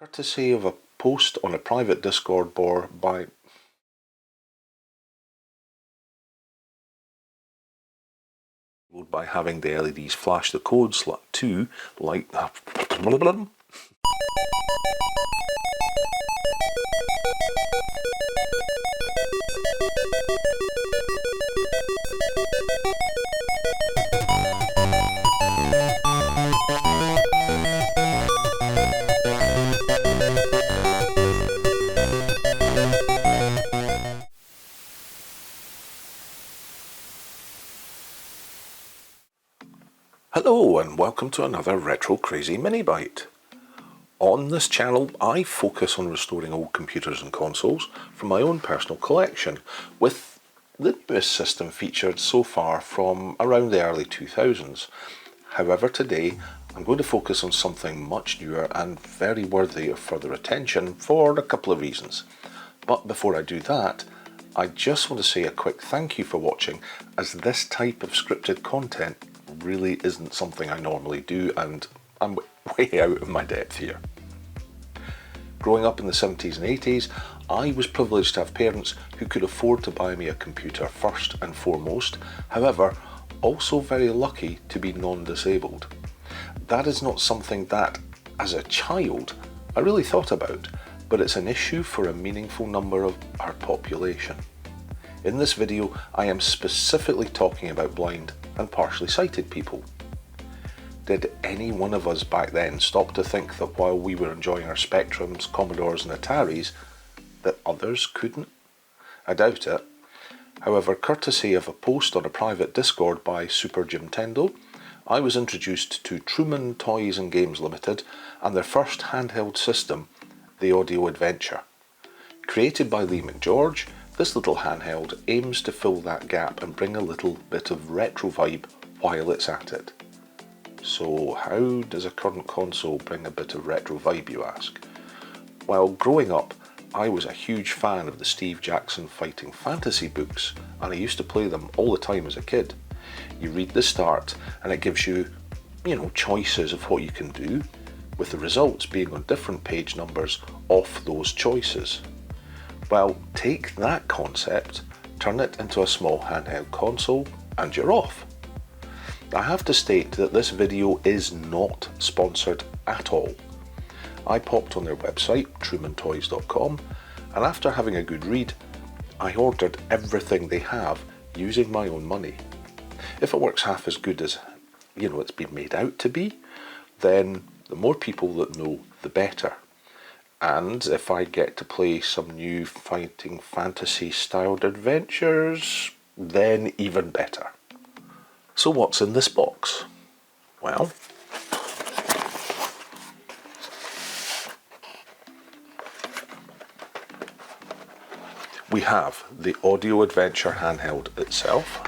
Courtesy of a post on a private Discord board by having the LEDs flash the codes to light. Hello and welcome to another Retro Crazy Mini Bite. On this channel I focus on restoring old computers and consoles from my own personal collection, with the newest system featured so far from around the early 2000s. However, today I'm going to focus on something much newer and very worthy of further attention for a couple of reasons. But before I do that, I just want to say a quick thank you for watching, as this type of scripted content really isn't something I normally do, and I'm way out of my depth here. Growing up in the 70s and 80s, I was privileged to have parents who could afford to buy me a computer first and foremost, however, also very lucky to be non-disabled. That is not something that, as a child, I really thought about, but it's an issue for a meaningful number of our population. In this video, I am specifically talking about blind and partially sighted people. Did any one of us back then stop to think that while we were enjoying our Spectrums, Commodores and Ataris, that others couldn't? I doubt it. However, courtesy of a post on a private Discord by Super Jimtendo, I was introduced to Truman Toys and Games Limited and their first handheld system, the Audio Adventure. Created by Lee McGeorge, this little handheld aims to fill that gap and bring a little bit of retro vibe while it's at it. So how does a current console bring a bit of retro vibe, you ask? Well, growing up, I was a huge fan of the Steve Jackson fighting fantasy books, and I used to play them all the time as a kid. You read the start and it gives you, choices of what you can do, with the results being on different page numbers off those choices. Well, take that concept, turn it into a small handheld console, and you're off. I have to state that this video is not sponsored at all. I popped on their website, trumantoys.com, and after having a good read, I ordered everything they have using my own money. If it works half as good as, it's been made out to be, then the more people that know, the better. And if I get to play some new fighting fantasy styled adventures, then even better. So what's in this box? Well, we have the Audio Adventure handheld itself.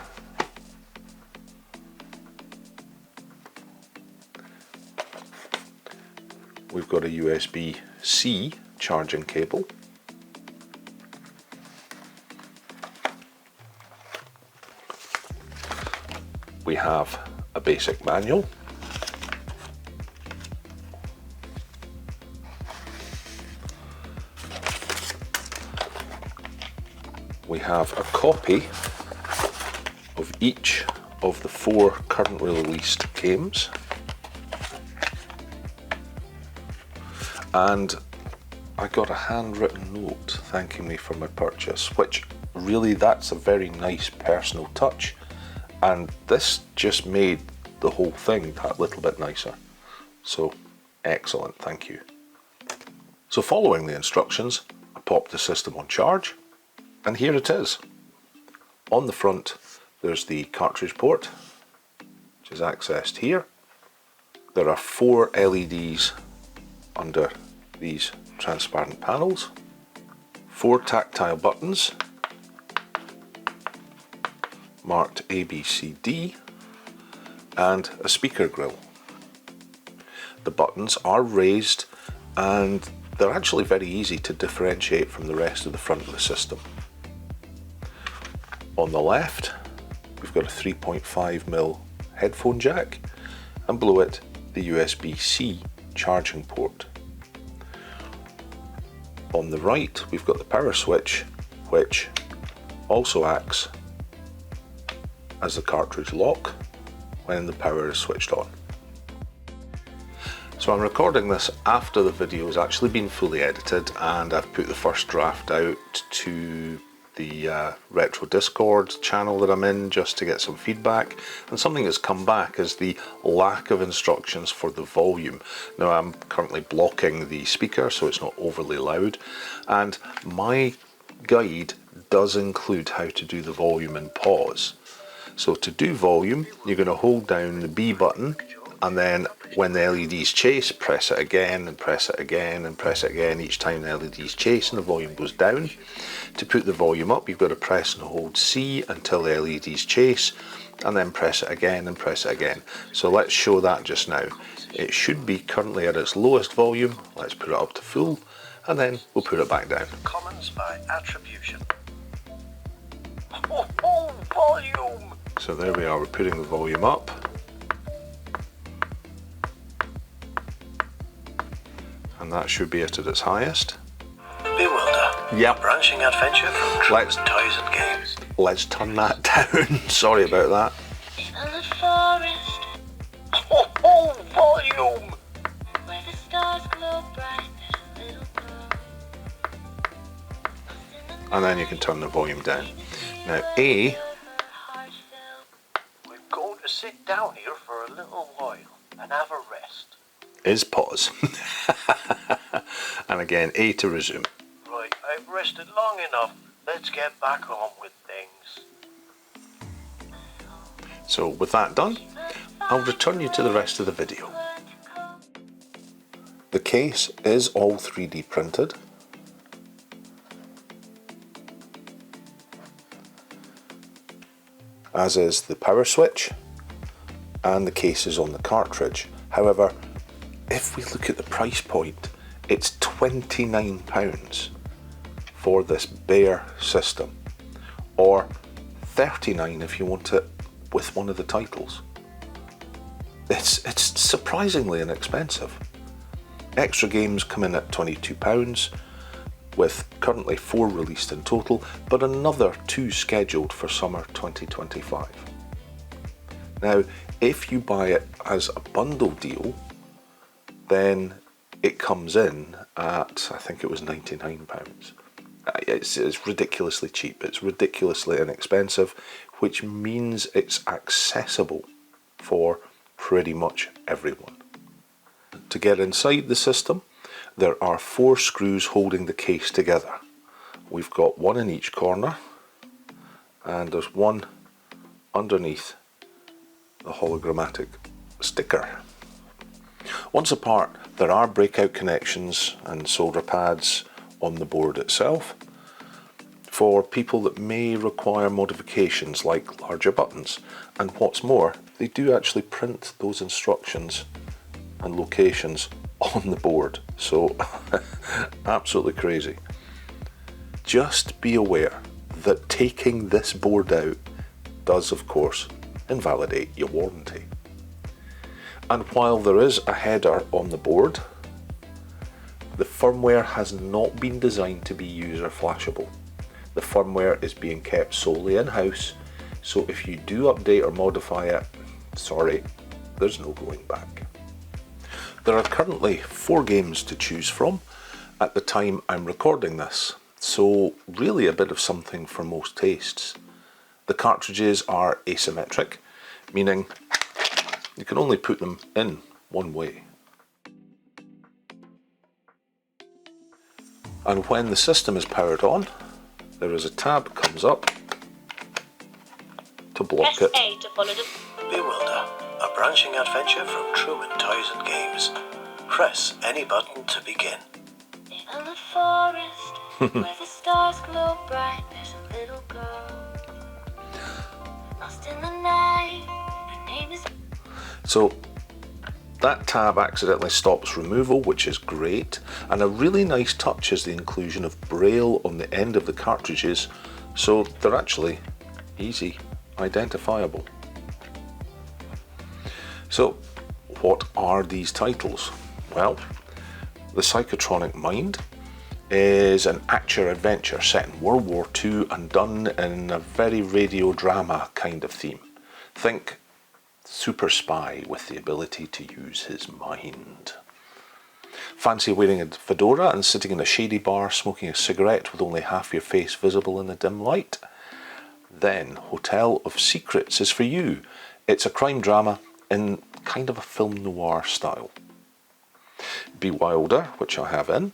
We've got a USB-C charging cable. We have a basic manual. We have a copy of each of the 4 currently released games. And I got a handwritten note thanking me for my purchase, which really, that's a very nice personal touch, and this just made the whole thing that little bit nicer. So excellent, thank you. So following the instructions, I popped the system on charge, and here it is. On the front there's the cartridge port, which is accessed here. There are 4 LEDs under these transparent panels, 4 tactile buttons marked A, B, C, D, and a speaker grill. The buttons are raised and they're actually very easy to differentiate from the rest of the front of the system. On the left we've got a 3.5mm headphone jack, and below it the USB-C charging port. on the right we've got the power switch, which also acts as the cartridge lock when the power is switched on. So I'm recording this after the video has actually been fully edited, and I've put the first draft out to the Retro Discord channel that I'm in just to get some feedback, and something that's come back is the lack of instructions for the volume. Now I'm currently blocking the speaker so it's not overly loud, and my guide does include how to do the volume and pause. So to do volume, you're going to hold down the B button, and then when the LEDs chase, press it again and press it again and press it again each time the LEDs chase and the volume goes down. To put the volume up, you've got to press and hold C until the LEDs chase, and then press it again and press it again. So let's show that just now. It should be currently at its lowest volume. Let's put it up to full, and then we'll put it back down. Commons by attribution. Oh, volume! So there we are, we're putting the volume up. And that should be it at its highest. Bewilder. Yep. Branching adventure from Truman's Toys and Games. Let's turn that down. Sorry about that. In the forest, Oh, volume! where the stars glow bright, there's a little girl. And then you can turn the volume down. Now A We're going to sit down here for a little while and have a rest. is pause. And again, A to resume. Right, I've rested long enough. Let's get back on with things. So with that done, I'll return you to the rest of the video. The case is all 3D printed. As is the power switch, and the case is on the cartridge. However, if we look at the price point, it's £29 for this bare system, or £39 if you want it with one of the titles. It's surprisingly inexpensive. Extra games come in at £22, with currently 4 released in total, but another 2 scheduled for summer 2025. Now, if you buy it as a bundle deal, then it comes in at, I think it was £99. It's ridiculously cheap, it's ridiculously inexpensive, which means it's accessible for pretty much everyone. To get inside the system, there are 4 screws holding the case together. We've got one in each corner, and there's one underneath the hologrammatic sticker. Once apart, there are breakout connections and solder pads on the board itself for people that may require modifications like larger buttons, and what's more, they do actually print those instructions and locations on the board, so absolutely crazy. Just be aware that taking this board out does of course invalidate your warranty. And while there is a header on the board, the firmware has not been designed to be user flashable. The firmware is being kept solely in-house, so if you do update or modify it, sorry, there's no going back. There are currently 4 games to choose from at the time I'm recording this, so really a bit of something for most tastes. The cartridges are asymmetric, meaning you can only put them in one way. And when the system is powered on, there is a tab comes up to block press it. A to follow the Bewilder. A branching adventure from Truman Toys and Games. Press any button to begin. in the forest, where the stars glow bright, there's a little girl lost in the night. Her name is So that tab accidentally stops removal, which is great, and a really nice touch is the inclusion of braille on the end of the cartridges, so they're actually easy identifiable. So what are these titles? Well, the Psychotronic Mind, is an action-adventure set in World War II and done in a very radio drama kind of theme. Think super spy with the ability to use his mind. Fancy wearing a fedora and sitting in a shady bar smoking a cigarette with only half your face visible in the dim light? Then Hotel of Secrets is for you. It's a crime drama in kind of a film noir style. Bewilder, which I have in,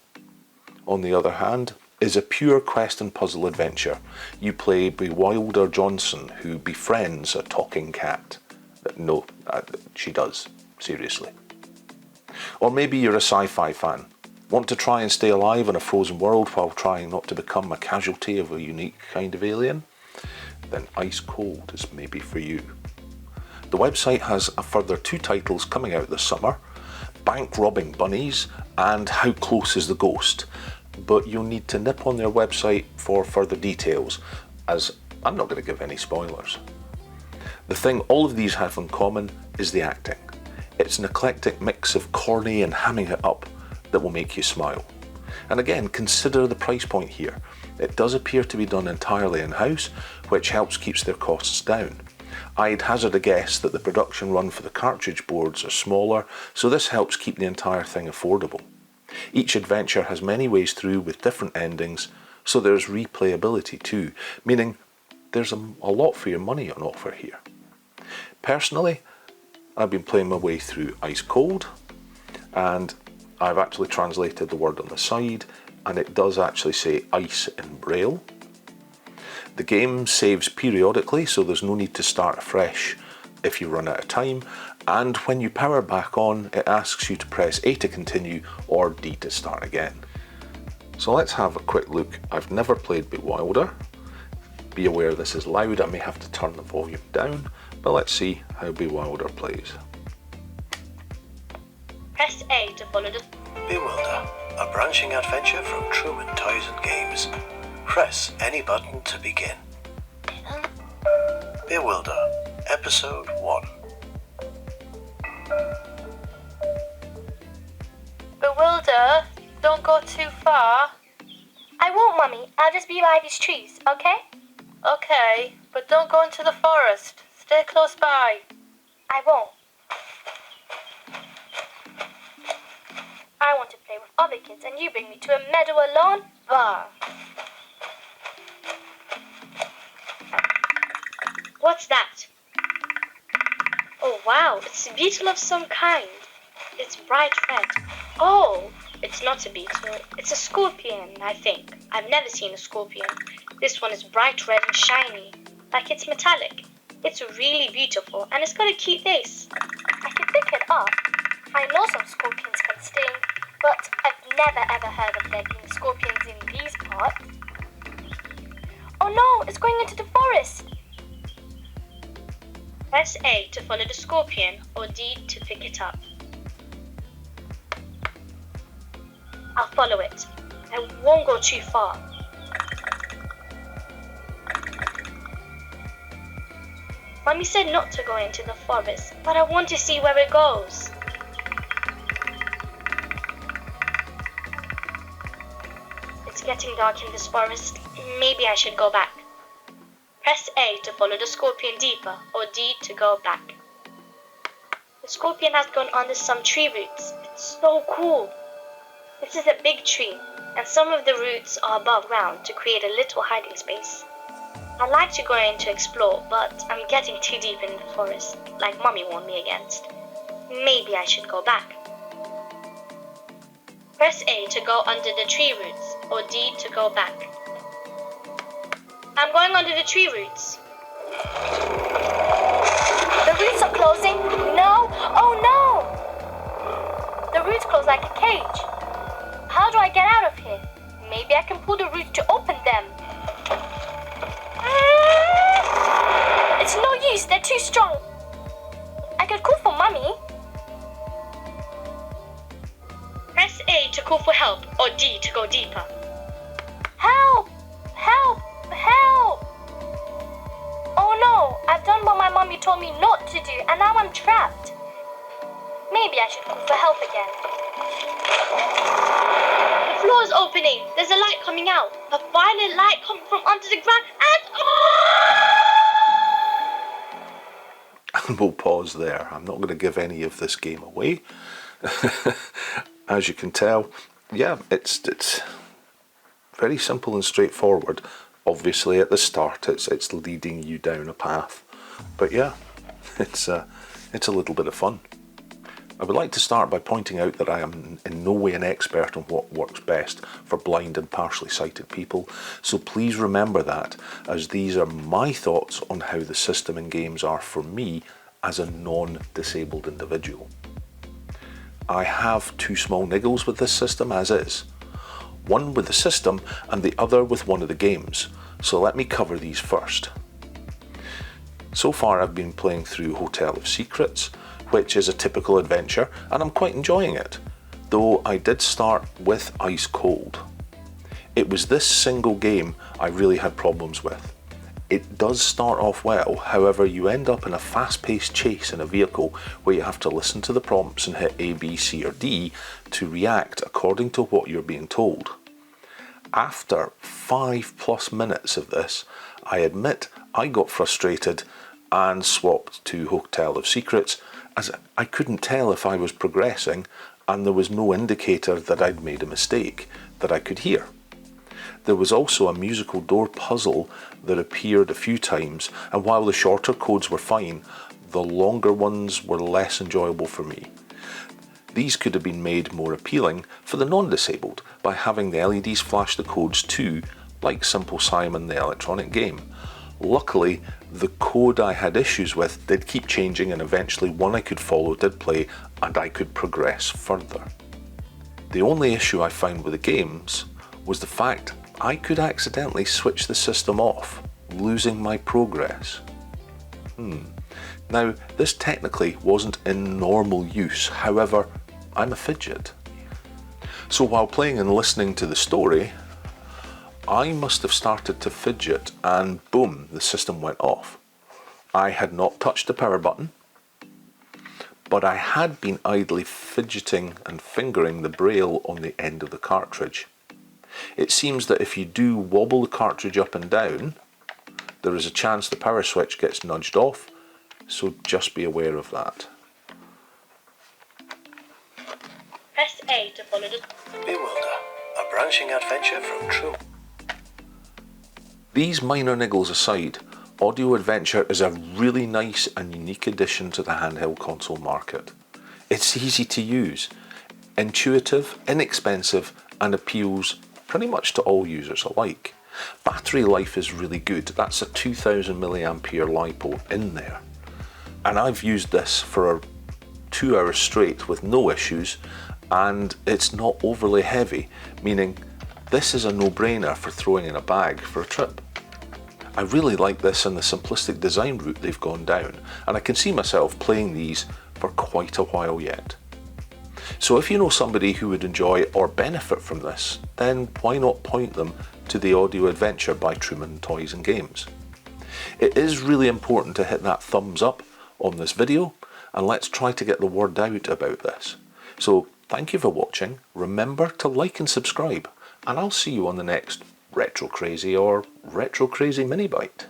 on the other hand, is a pure quest and puzzle adventure. You play Bewilder Johnson, who befriends a talking cat. No, she does, seriously. Or maybe you're a sci-fi fan. Want to try and stay alive in a frozen world while trying not to become a casualty of a unique kind of alien? Then Ice Cold is maybe for you. The website has a further 2 titles coming out this summer: Bank Robbing Bunnies and How Close is the Ghost. But you'll need to nip on their website for further details, as I'm not going to give any spoilers. The thing all of these have in common is the acting. It's an eclectic mix of corny and hamming it up that will make you smile. And again, consider the price point here. It does appear to be done entirely in-house, which helps keep their costs down. I'd hazard a guess that the production run for the cartridge boards are smaller, so this helps keep the entire thing affordable. Each adventure has many ways through with different endings, so there's replayability too, meaning there's a lot for your money on offer here. Personally, I've been playing my way through Ice Cold, and I've actually translated the word on the side, and it does actually say ice in Braille. The game saves periodically, so there's no need to start afresh if you run out of time, and when you power back on, it asks you to press A to continue or D to start again. So let's have a quick look. I've never played Bewilder. Be aware this is loud, I may have to turn the volume down, but let's see how Bewilder plays. Press A to follow the... Bewilder, a branching adventure from Truman Toys and Games. Press any button to begin. Bewilder, Episode 1. Bewilder, don't go too far. I won't, Mummy. I'll just be by these trees, okay? Okay, but don't go into the forest. Stay close by. I won't. I want to play with other kids and you bring me to a meadow alone? Bah. What's that? Oh wow, it's a beetle of some kind. It's bright red. Oh, it's not a beetle. It's a scorpion, I think. I've never seen a scorpion. This one is bright red and shiny, like it's metallic. It's really beautiful and it's got a cute face. I can pick it up. I know some scorpions can sting, but I've never ever heard of there being scorpions in these parts. Oh no, it's going into the forest. Press A to follow the scorpion or D to pick it up. I'll follow it. I won't go too far. Mummy said not to go into the forest, but I want to see where it goes. It's getting dark in this forest. Maybe I should go back. Press A to follow the scorpion deeper or D to go back. The scorpion has gone under some tree roots. It's so cool. This is a big tree, and some of the roots are above ground to create a little hiding space. I'd like to go in to explore, but I'm getting too deep in the forest, like Mummy warned me against. Maybe I should go back. Press A to go under the tree roots, or D to go back. I'm going under the tree roots. The roots are closing. No! Oh no! The roots close like a cage. How do I get out of here? Maybe I can pull the roots to open them. It's no use, they're too strong. I could call for Mummy. Press A to call for help or D to go deeper. Help! Help! Help! Oh no, I've done what my Mummy told me not to do and now I'm trapped. Maybe I should call for help again. It's floor's opening. There's a light coming out. A violet light coming from under the ground and... And we'll pause there. I'm not going to give any of this game away. As you can tell, yeah, it's very simple and straightforward. Obviously at the start it's leading you down a path. But yeah, it's a little bit of fun. I would like to start by pointing out that I am in no way an expert on what works best for blind and partially sighted people, so please remember that, as these are my thoughts on how the system and games are for me as a non-disabled individual. I have two small niggles with this system as is, one with the system and the other with one of the games, so let me cover these first. So far I've been playing through Hotel of Secrets, which is a typical adventure, and I'm quite enjoying it, though I did start with Ice Cold. It was this single game I really had problems with. It does start off well, however you end up in a fast-paced chase in a vehicle where you have to listen to the prompts and hit A, B, C or D to react according to what you're being told. After 5+ minutes of this, I admit I got frustrated and swapped to Hotel of Secrets, as I couldn't tell if I was progressing and there was no indicator that I'd made a mistake that I could hear. There was also a musical door puzzle that appeared a few times, and while the shorter codes were fine, the longer ones were less enjoyable for me. These could have been made more appealing for the non-disabled by having the LEDs flash the codes too, like Simple Simon the electronic game. Luckily, the code I had issues with did keep changing, and eventually one I could follow did play and I could progress further. The only issue I found with the games was the fact I could accidentally switch the system off, losing my progress. Now, this technically wasn't in normal use, however, I'm a fidget. So while playing and listening to the story, I must have started to fidget and boom, the system went off. I had not touched the power button, but I had been idly fidgeting and fingering the braille on the end of the cartridge. It seems that if you do wobble the cartridge up and down, there is a chance the power switch gets nudged off, so just be aware of that. Press A to follow the... Bewilder, a branching adventure from True. These minor niggles aside, Audio Adventure is a really nice and unique addition to the handheld console market. It's easy to use, intuitive, inexpensive, and appeals pretty much to all users alike. Battery life is really good. That's a 2000 mAh LiPo in there. And I've used this for 2 hours straight with no issues, and it's not overly heavy, meaning this is a no-brainer for throwing in a bag for a trip. I really like this and the simplistic design route they've gone down, and I can see myself playing these for quite a while yet. So if you know somebody who would enjoy or benefit from this, then why not point them to the Audio Adventure by Truman Toys and Games. It is really important to hit that thumbs up on this video, and let's try to get the word out about this. So thank you for watching, remember to like and subscribe, and I'll see you on the next Retro Crazy or Retro Crazy Mini Bite.